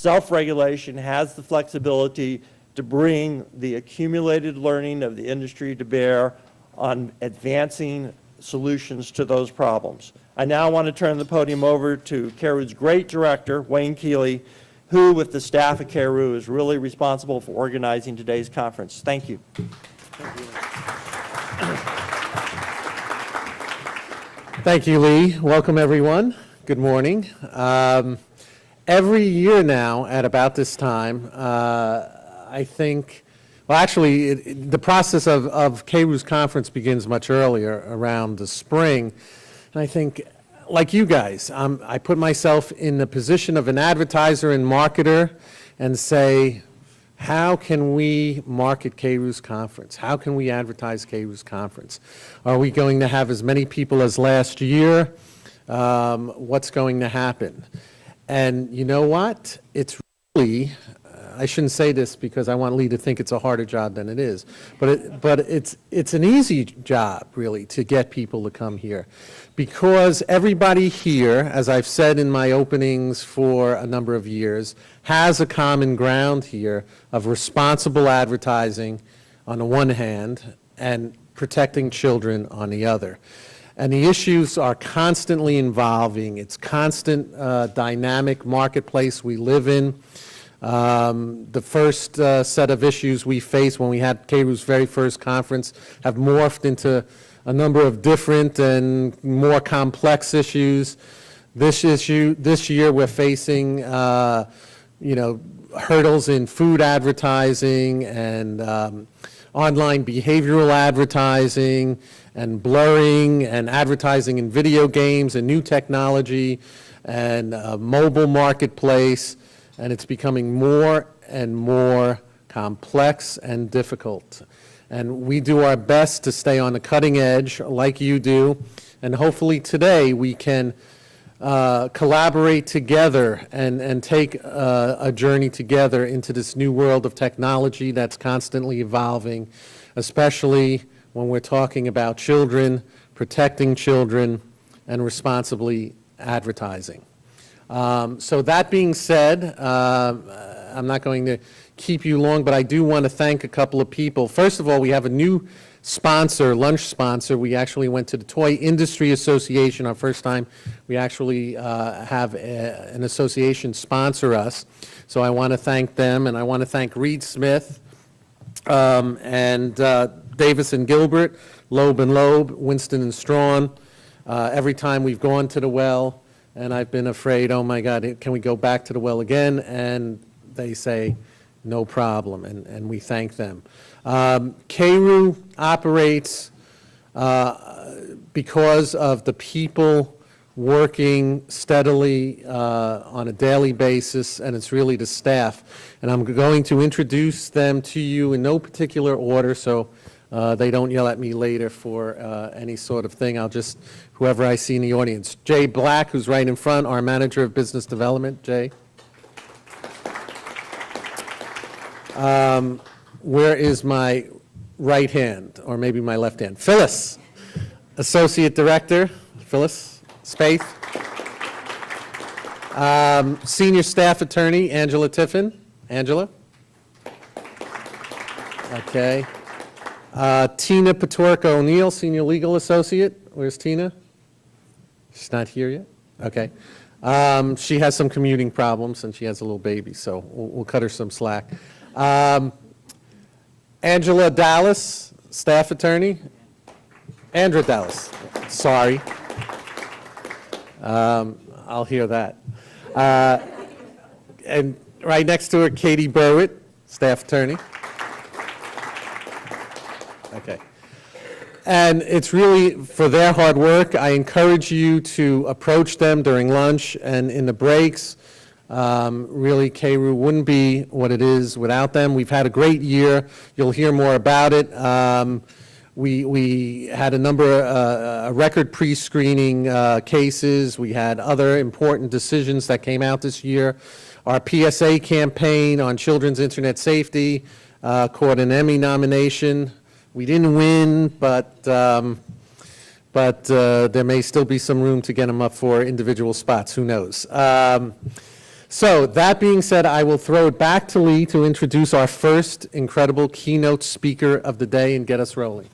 self-regulation, has the flexibility to bring the accumulated learning of the industry to bear on advancing solutions to those problems. I now want to turn the podium over to CARU's great director, Wayne Keeley, who, with the staff of CARU, is really responsible for organizing today's conference. Thank you. Thank you, Lee. Welcome, everyone. Good morning. Every year now, at about this time, I think, well, actually, the process of CARU's conference begins much earlier, around the spring. And I think, like you guys, I put myself in the position of an advertiser and marketer and say, how can we market CARU's conference? How can we advertise CARU's conference? Are we going to have as many people as last year? What's going to happen? And you know what? It's really, I shouldn't say this because I want Lee to think it's a harder job than it is, but it's an easy job, really, to get people to come here. Because everybody here, as I've said in my openings for a number of years, has a common ground here of responsible advertising on the one hand and protecting children on the other. And the issues are constantly evolving. It's constant dynamic marketplace we live in. The first set of issues we faced when we had CARU's very first conference have morphed into a number of different and more complex issues. This year we're facing, hurdles in food advertising and online behavioral advertising and blurring and advertising in video games and new technology and mobile marketplace, and it's becoming more and more complex and difficult. And we do our best to stay on the cutting edge like you do, and hopefully today we can collaborate together and take a journey together into this new world of technology that's constantly evolving, especially when we're talking about children, protecting children, and responsibly advertising. So that being said, I'm not going to keep you long, but I do want to thank a couple of people. First of all, we have a new sponsor, lunch sponsor. We actually went to the Toy Industry Association, our first time we actually have an association sponsor us. So I want to thank them, and I want to thank Reed Smith and Davis and Gilbert, Loeb and Loeb, Winston and Strawn. Every time we've gone to the well, and I've been afraid, oh my God, can we go back to the well again? And they say, no problem, and we thank them. CARU operates because of the people working steadily on a daily basis, and it's really the staff. And I'm going to introduce them to you in no particular order, so they don't yell at me later for any sort of thing. I'll just, whoever I see in the audience. Jay Black, who's right in front, our Manager of Business Development. Jay. Where is my right hand, or maybe my left hand? Phyllis, Associate Director. Phyllis Spaeth. Senior Staff Attorney, Angela Tiffin. Angela. Okay. Tina Patorka O'Neill, Senior Legal Associate. Where's Tina? She's not here yet? Okay. She has some commuting problems, and she has a little baby, so we'll cut her some slack. Angela Dallas, Staff Attorney. Andra Dallas, sorry. I'll hear that. And right next to her, Katie Berwitt, Staff Attorney. Okay. And it's really for their hard work. I encourage you to approach them during lunch and in the breaks. Really, CARU wouldn't be what it is without them. We've had a great year. You'll hear more about it. We had a number of record pre-screening cases. We had other important decisions that came out this year. Our PSA campaign on children's internet safety caught an Emmy nomination. We didn't win, but there may still be some room to get them up for individual spots. Who knows? So that being said, I will throw it back to Lee to introduce our first incredible keynote speaker of the day and get us rolling.